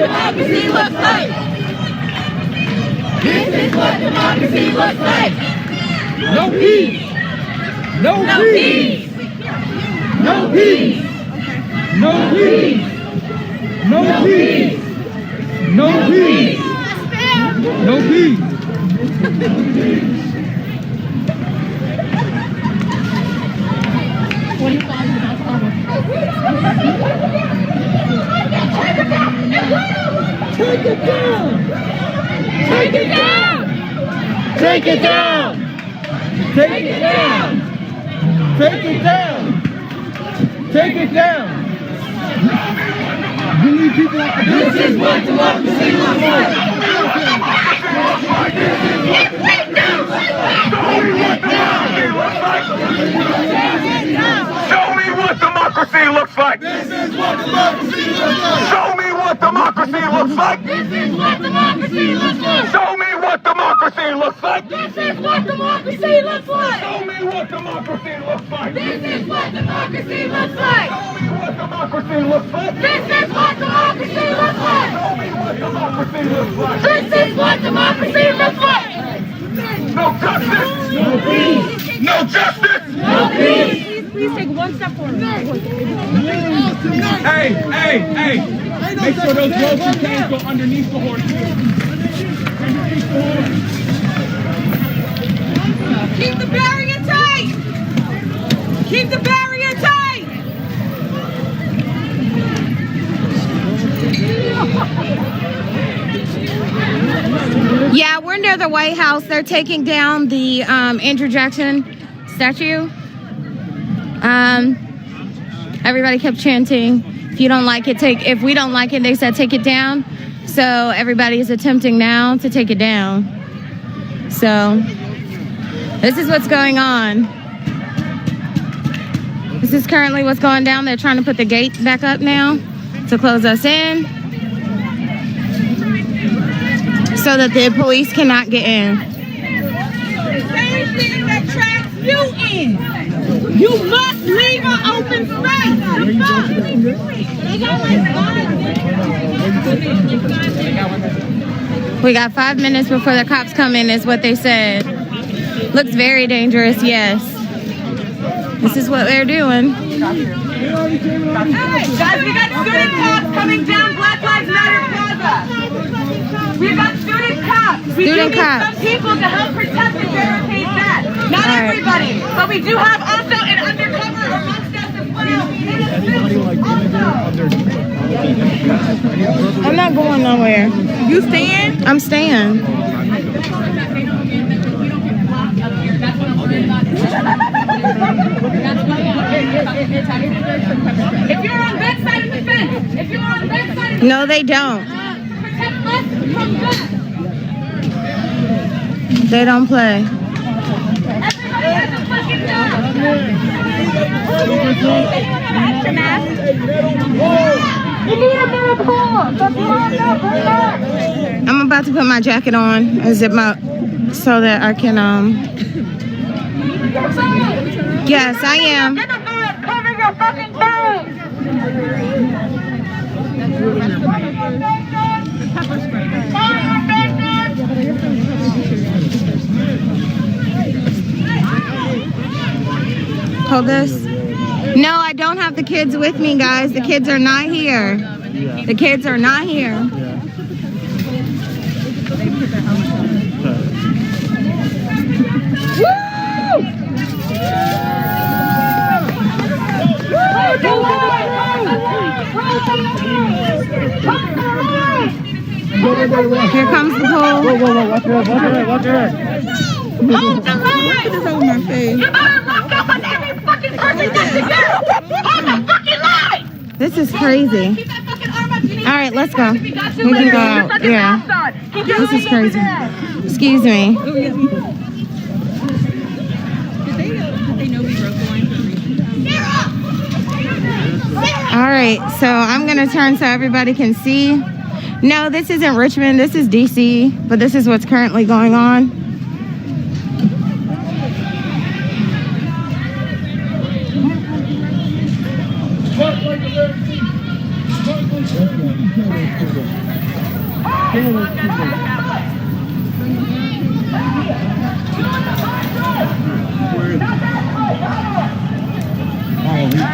democracy looks like. This is what democracy looks like. No peace. No peace. No peace. No peace. No peace. No peace. No peace. Take it down! Take it down! Take it down! Take it down! Take it down! Take it down! We need people like this. This is what democracy looks like. Show me what democracy looks like. This is what democracy looks like. Show me what democracy looks like. This is what democracy looks like. Show me what democracy looks like. This is what democracy looks like. Show me what democracy looks like. This is what democracy looks like. Show me what democracy looks like. This is what democracy looks like. Show me what democracy looks like. This is what democracy looks like. No justice. No peace. No justice. No peace. Please take one step forward. Hey, hey, hey. Make sure those grocery cans go underneath the horse. Keep the barrier tight. Keep the barrier tight. Yeah, we're near the White House. They're taking down the Andrew Jackson statue. Everybody kept chanting, if you don't like it, if we don't like it, they said take it down. So everybody is attempting now to take it down. So this is what's going on. This is currently what's going down. They're trying to put the gate back up now to close us in so that the police cannot get in. Same thing that traps you in. You must leave an open space. We got 5 minutes before the cops come in is what they said. Looks very dangerous, yes. This is what they're doing. Hey, guys, we got student cops coming down Black Lives Matter Plaza. We've got student cops. We do need some people to help protect and barricade that. Not everybody, but we do have also an undercover amongst us as well. I'm not going nowhere. You staying? I'm staying. If you're on that side of the fence, if you're on that side of the No, they don't. protect us from that. They don't play. Everybody has a fucking job. You need a miracle. I'm about to put my jacket on and zip up so that I can Yes, I am. Get the man, cover your fucking face. Hold this. No, I don't have the kids with me, guys. The kids are not here. The kids are not here. Here comes the pole. Whoa, whoa, whoa, watch your head, watch your head, watch your head. Hold the line! Put this over my face. You better lock up on every fucking person that's together! Hold the fucking line! This is crazy. Keep that fucking arm up. You need All right, let's go. We We got you can later. go Keep your out. fucking Yeah. mask on. Keep your This is line over crazy. there. Excuse me. Did they know we broke the line for a reason? All right, so I'm gonna turn so everybody can see. No, this isn't Richmond, this is DC, but this is what's currently going on. Fuck like the 13.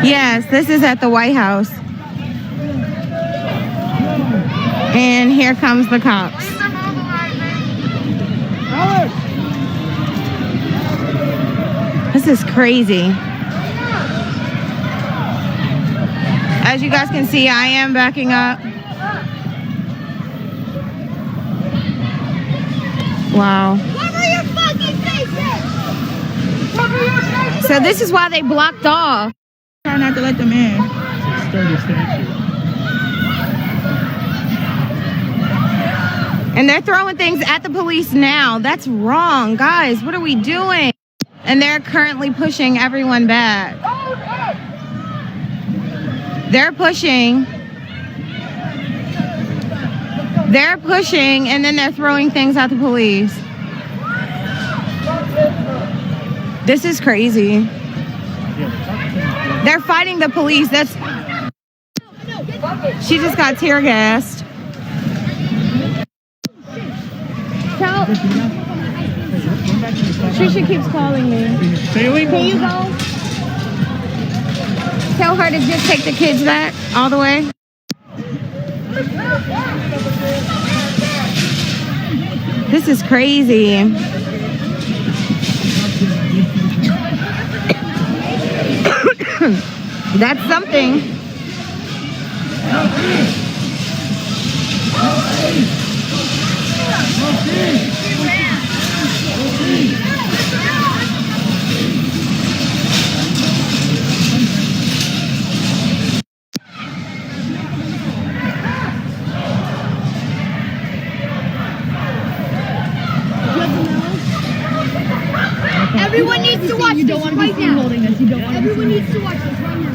Yes, this is at the White House. And here comes the cops. This is crazy. As you guys can see, I am backing up. Wow. So this is why they blocked off. Try not to let them in. And they're throwing things at the police now. That's wrong, guys. What are we doing? And they're currently pushing everyone back. They're pushing. They're pushing, and then they're throwing things at the police. This is crazy. They're fighting the police. That's. She just got tear gassed. Tell. Trisha keeps calling me. Can you go? Tell her to just take the kids back all the way. This is crazy. That's something. Everyone needs to watch this right now. Everyone needs to watch this right now.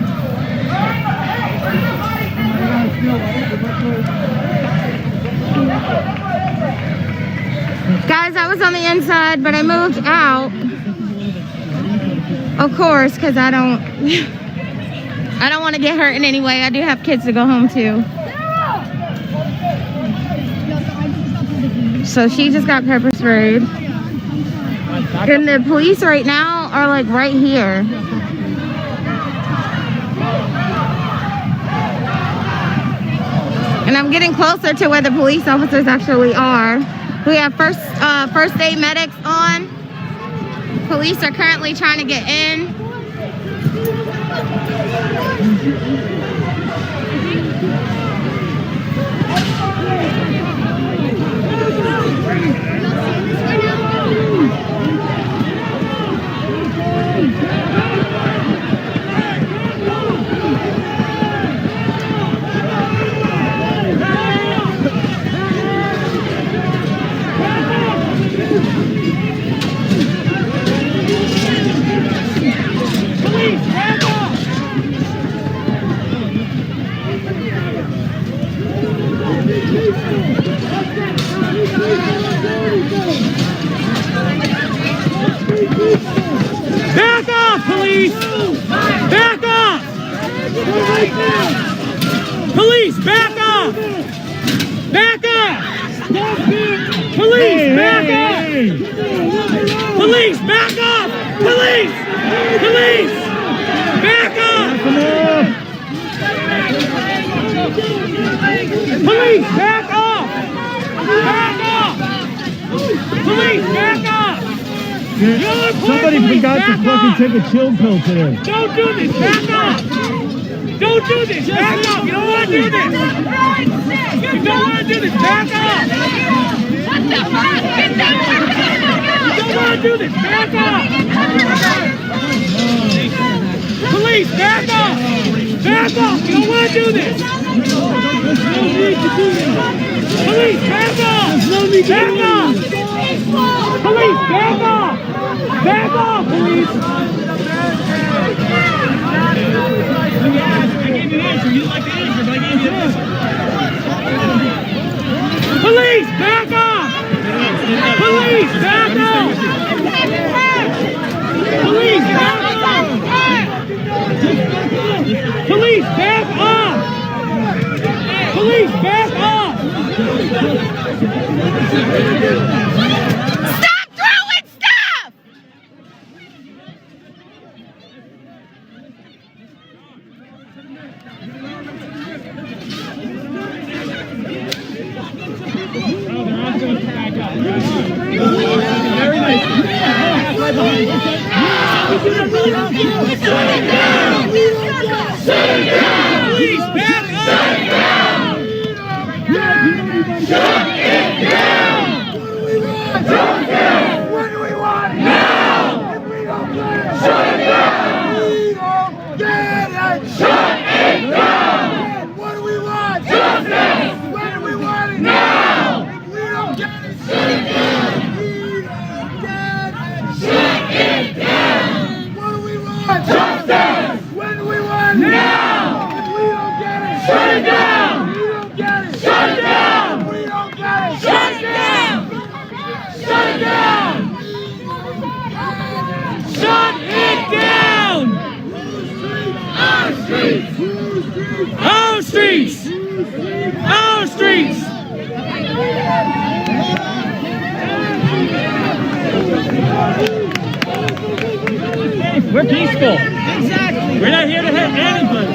Guys, I was on the inside, but I moved out. Of course, because I don't want to get hurt in any way. I do have kids to go home to. So she just got pepper sprayed. And the police right now are like right here. And I'm getting closer to where the police officers actually are. We have first aid medics on. Police are currently trying to get in. Back off, police! Back off! Police, back off! Back off! Police, back off! Police, back off! Police! Police! Back off! Police, back off! Back off! Police, back off! Somebody forgot to fucking take a chill pill today. Don't do this! Back off! Don't do this! Back off! You don't want to do this! You don't want to do this! Back off! What the fuck? You don't want to do this! Back off! Police, back off! Back off! You don't want to do this! Police, back off! Back off! Police, back off! Back off, police! I gave you an answer. You didn't like the answer, but I gave you an answer. Police, back off! Police, back off! Police, back off! Police, back off! streets! Our streets! We're peaceful. Exactly. We're not here to hurt anybody.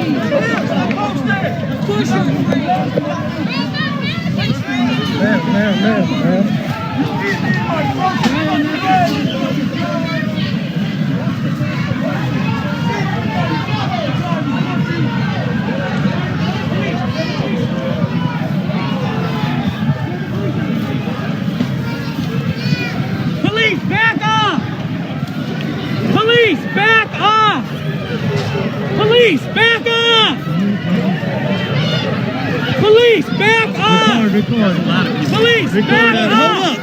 Police, back off! Police, back off! Police, back off! Police, back off! Police, back off!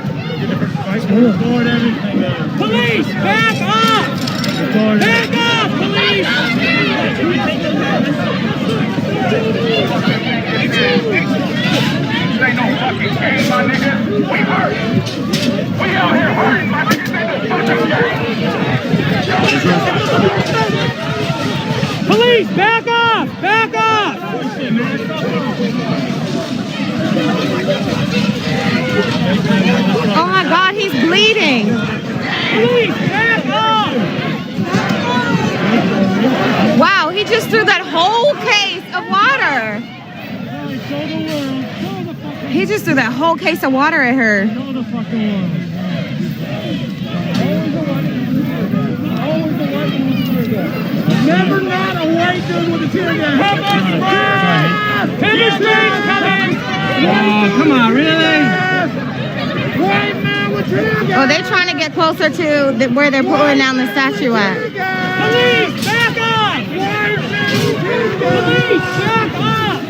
Record everything. Police, back off! Back off, police! This ain't no fucking game, my nigga. We hurt. We out here hurting, my nigga. This ain't no fucking game. Police, back off! Back off! Oh my God, he's bleeding. Police, back off! Wow, he just threw that whole case of water. He just threw that whole case of water at her. Never not a white dude with a tear gas. Pepper spray coming! Oh, come on, really? White man with tear gas. Oh, they're trying to get closer to where they're pulling down the statue at. Police, back off! Police, back off!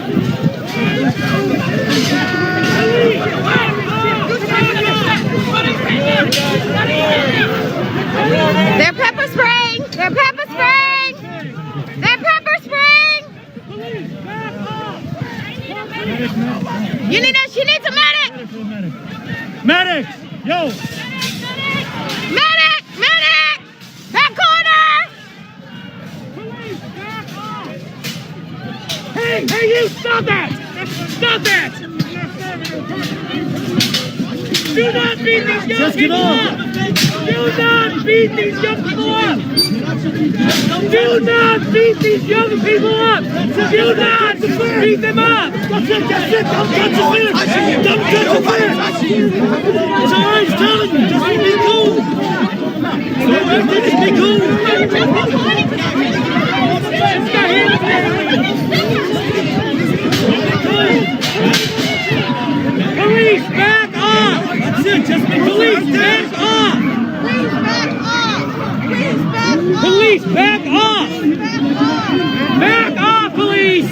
Police, back off! They're pepper spraying! They're pepper spraying! They're pepper spraying! Police, back off! She needs a medic! Medics! Yo! Medic! Medic! That corner! Police, back off! Hey, you, stop that! Stop that! Do not beat these young people up! Do not beat these young people up! Do not beat these young people up! Do not beat them up! That's it! Don't touch the fence! Don't touch the fence! It's alright, it's telling you! Just be cool! Just be cool! Police, back off! That's it, just be police, back off! Police, back off! Back off, police!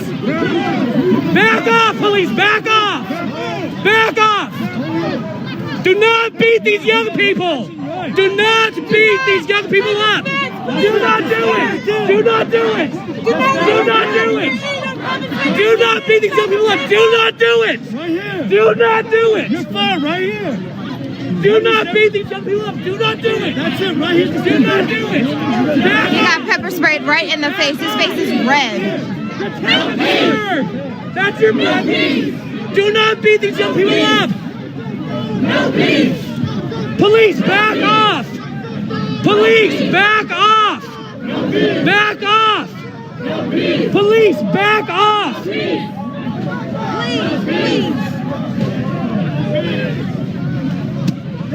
Back off, police, back off! Back off! Do not beat these young people! Do not beat these young people up! Do not do it! Do not do it! Do not do it! Do not beat these young people up! Do not do it! Right here! Do not do it! You're fine, right here! Do not beat these young people up! Do not do it! That's it, right here! Do not do it! He got pepper sprayed right in the face. His face is red. That's your blood! Do not beat these young people up! No peace! Police, back off! Police, back off! Back off! Police, back off!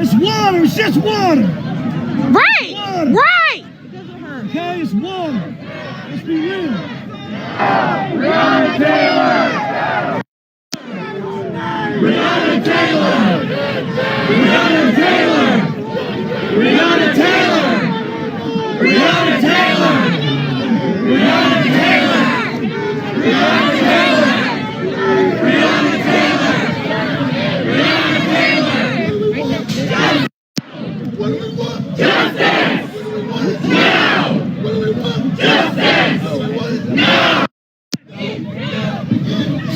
It's water, it's just water! Right! Water. Right! Okay, it's water. Let's be real. Breonna Taylor! Breonna Taylor! Breonna Taylor! Breonna Taylor! Breonna Taylor! Breonna Taylor! Breonna Taylor! Breonna Taylor! Breonna Taylor! What do we want? Justice! Now! What do we want? Justice! Now!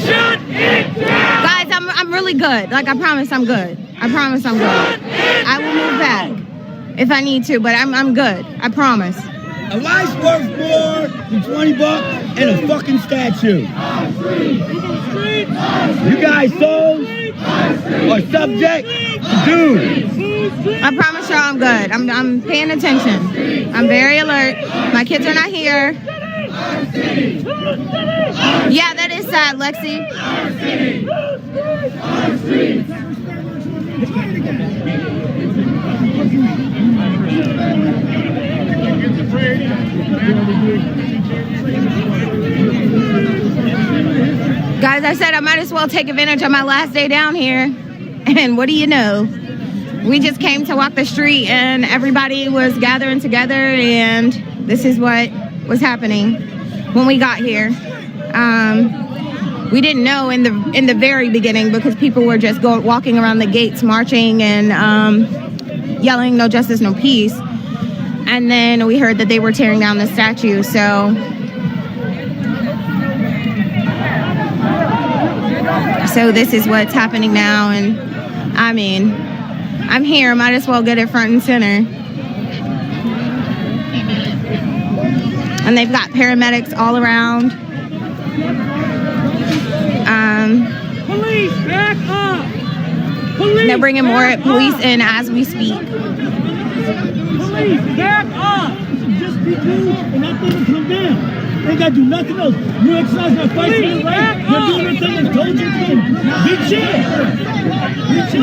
Shut it down! Guys, I'm really good. Like, I promise I'm good. I promise I'm good. I will move back if I need to, but I'm good. I promise. A life's worth more than 20 bucks and a fucking statue. You guys souls are subject to doom. I promise y'all I'm good. I'm paying attention. I'm very alert. My kids are not here. Yeah, that is sad, Lexi. Guys, I said I might as well take advantage of my last day down here. And what do you know? We just came to walk the street and everybody was gathering together, and this is what was happening when we got here. We didn't know in the very beginning because people were just walking around the gates marching and yelling no justice, no peace. And then we heard that they were tearing down the statue. So this is what's happening now. And I mean, I'm here, might as well get it front and center. And they've got paramedics all around. Police, back up! Police, they're bringing more police in as we speak. Police, back up! Just be cool and that thing will come down. They ain't got to do nothing else. You exercise that fight for your right. You're doing the thing that's told you to do. Be chill.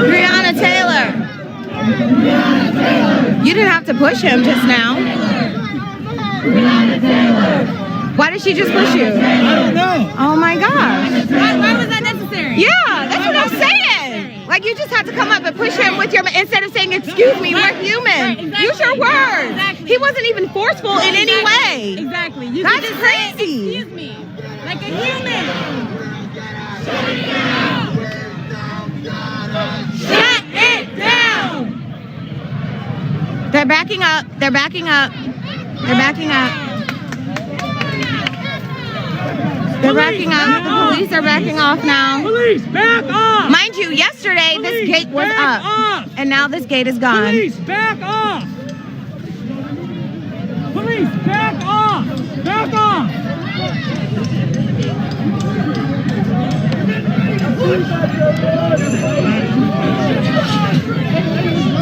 Breonna Taylor. You didn't have to push him just now. Why did she just push you? I don't know. Oh my gosh. Why was that necessary? Yeah, that's what I'm saying. Like, you just had to come up and push him with your, instead of saying, excuse me, we're human. Exactly. Use your words. Exactly. He wasn't even forceful in any way. Exactly. You That's could just crazy. say, excuse me, like a human. Shut it down. They're backing up. They're backing up. They're backing up. They're backing up. The police are backing off now. Police, back up! Mind you, yesterday this gate was up, and now this gate is gone. Police, back off! Police, back off! Back off!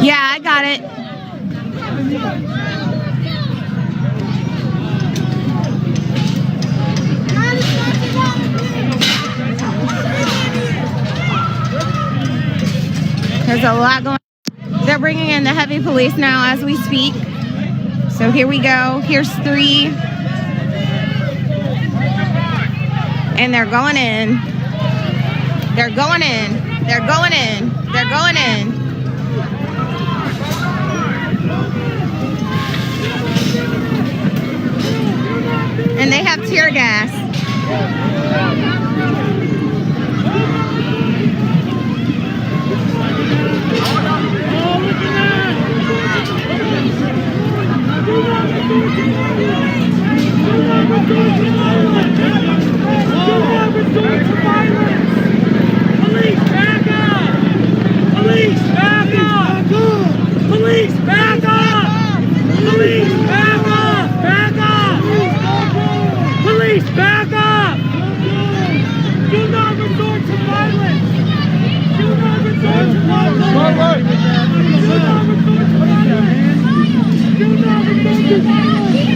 Yeah, I got it. There's a lot going on. They're bringing in the heavy police now as we speak. So here we go. Here's 3. And they're going in. They're going in. They're going in. They're going in. And they have tear gas. Police, back up! Police, back up! Police, back up! Police, back up! Back up! Police, back up! Do not resort to violence! Do not resort to violence! Do not resort to violence! Do not resort to violence!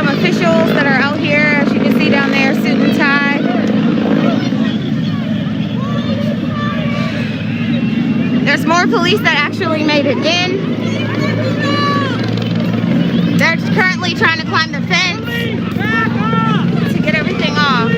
Officials that are out here, as you can see down there, suit and tie. There's more police that actually made it in. They're currently trying to climb the fence to get everything off.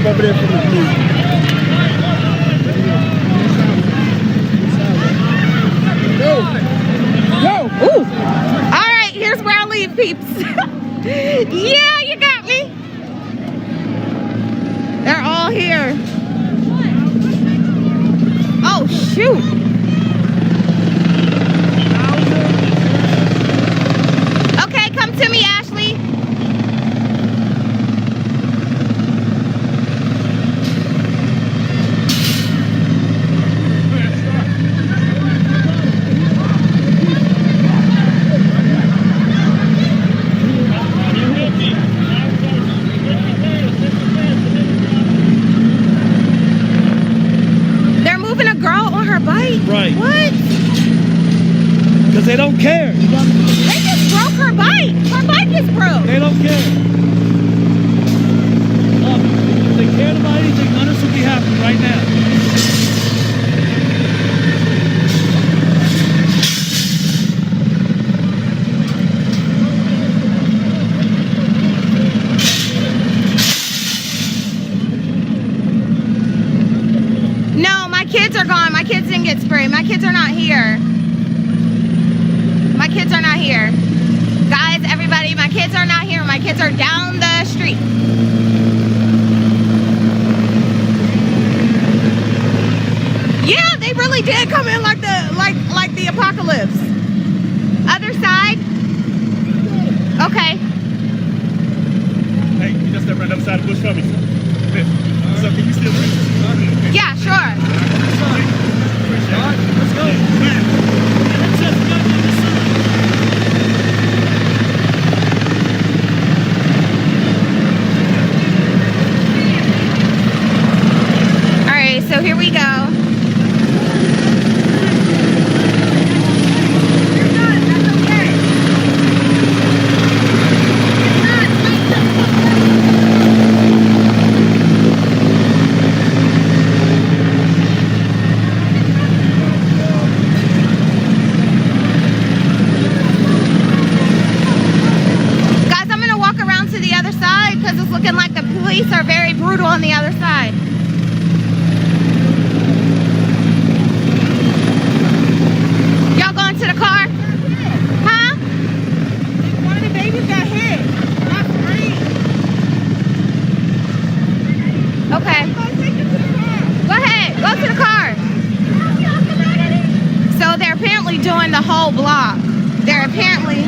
him over there for the police. Go! Ooh. All right, here's where I leave, peeps. Yeah, you got me. They're all here. Oh, shoot. Okay, come to me, Ashley. They're moving a girl on her bike. Right. What? Because they don't care. They just broke her bike. Her bike is broke. They don't care. If they cared about anything, none of this would be happening right now. No, my kids are gone. My kids didn't get sprayed. My kids are not here. My kids are not here. Guys, everybody, my kids are not here. My kids are down the street. Yeah, they really did come in like the apocalypse. Other side? Okay. Hey, you just step right up side of the bush for me. So can you still reach? Yeah, sure. Let's go. All right, so here we go. Guys, I'm gonna walk around to the other side because it's looking like the police are very brutal on the other side. Y'all going to the car? Huh? One of the babies got hit. That's great. Okay. Go ahead. Go to the car. So they're apparently doing the whole block. They're apparently...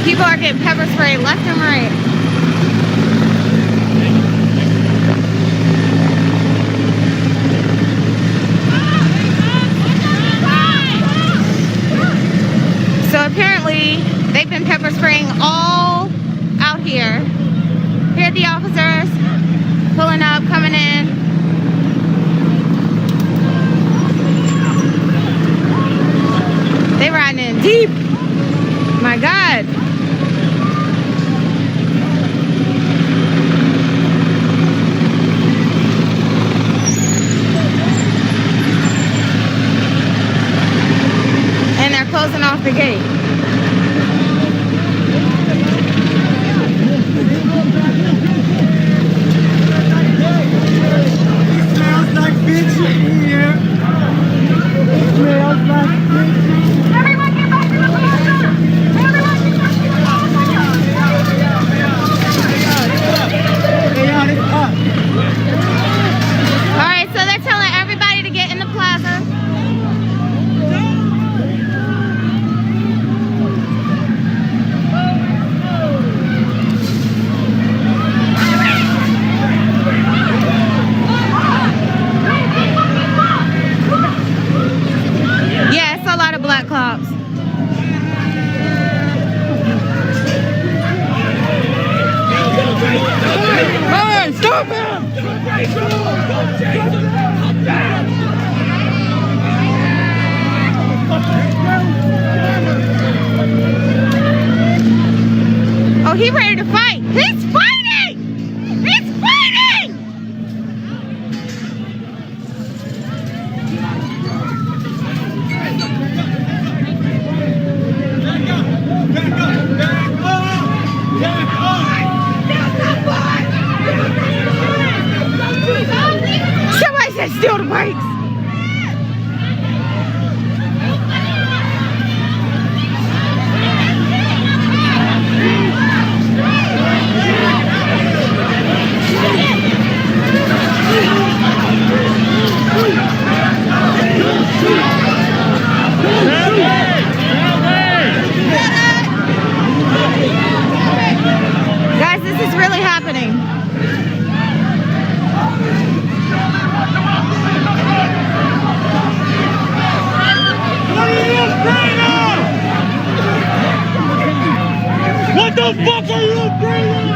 People are getting pepper sprayed left and right. So apparently they've been pepper spraying all out here. Here are the officers pulling up, coming in. They riding in deep. My God. And they're closing off the gate. It smells like bitch in here. It smells like bitch. Everyone get back to the plaza! Everyone get back to the Hey, y'all, it's up. All right, so they're telling everybody to get in the plaza. Yeah, it's a lot of black cops. Hey, stop him! Oh, he ready to fight. He's fighting! He's fighting! said steal the brakes. Guys, this is really happening. What the fuck are you bringing?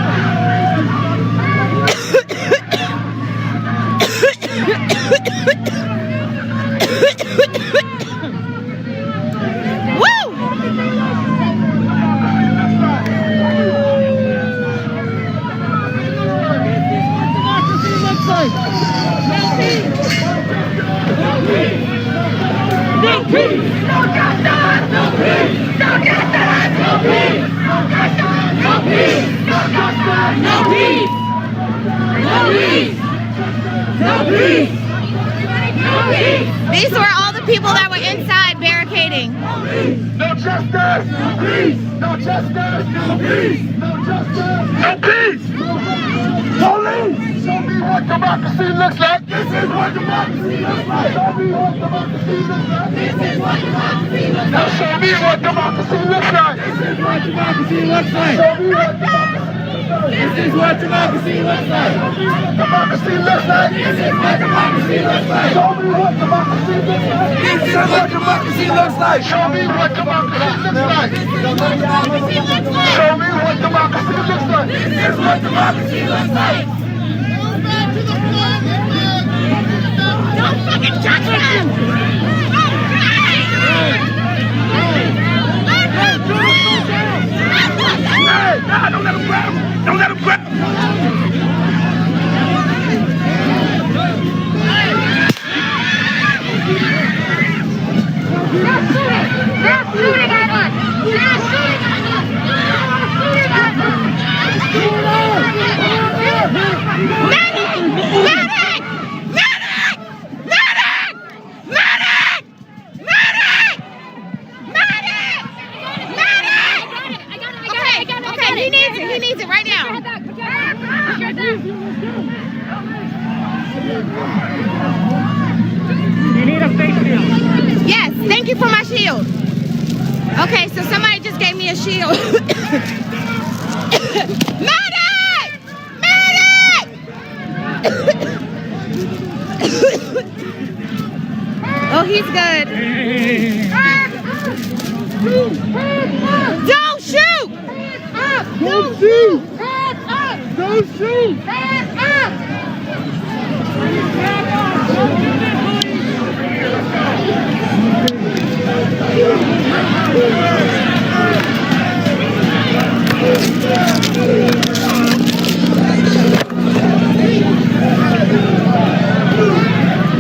Woo! No peace! No justice! No peace! No justice! No peace! No justice! No peace! No justice! No peace! No peace! No peace! No peace! These were all the people that were inside barricading. No justice! No peace! No justice! No peace! No justice! No peace! Police! Show me what democracy looks like! This is what democracy looks like! Show me what democracy looks like! This is what democracy looks like! Now show me what democracy looks like! This is what democracy looks like! Show me what democracy looks like! This is what democracy looks like! Democracy looks like! This is what democracy looks like! Show me what democracy looks like! This is what democracy looks like! Show me what democracy looks like! Show me what democracy looks like! This is what democracy looks like! Don't fucking touch him! Hey, nah, don't let him grab him! Don't let him grab him! Stop shooting at us! Stop shooting at us! Stop shooting at us! Medic! Medic! Medic! Medic! Medic! Medic! Medic! Medic! Okay, he needs it. He needs it right now. You need a face shield. Yes, thank you for my shield. Okay, so somebody just gave me a shield. Medic! Medic! Oh, he's good. Don't shoot! Don't shoot! Don't shoot!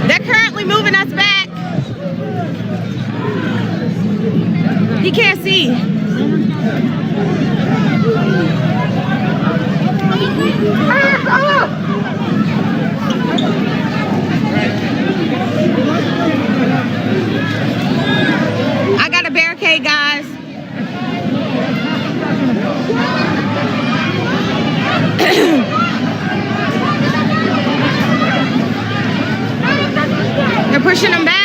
They're currently moving us back. He can't see. I got a barricade, guys. They're pushing them back.